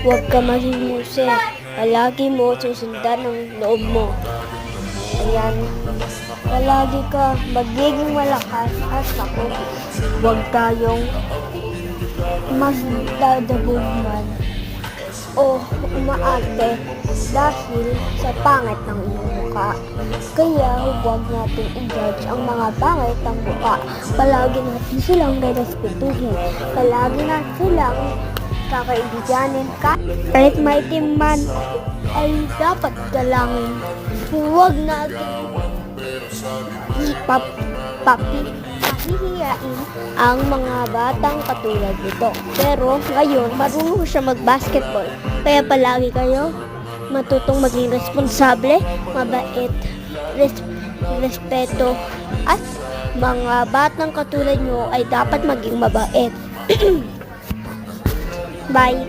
Huwag ka maghimusi. Palagi mo susundan ang loob mo. Ayan. Palagi ka magiging malakas at ako. Huwag tayong magdadabugman o umaarte dahil sa pangit ng iyong mukha. Kaya huwag natin i-judge ang mga pangit ng mukha. Palagi natin silang rerespetuhin. Palagi natin silang kakaibiganin. Kahit maitim man ay dapat galangin. Huwag natin pahihiyain ang mga batang katulad nito. Pero ngayon, marunong siya mag-basketball. Kaya palagi kayo matutong maging responsable, mabait, respeto, at mga batang katulad nyo ay dapat maging mabait. Bye!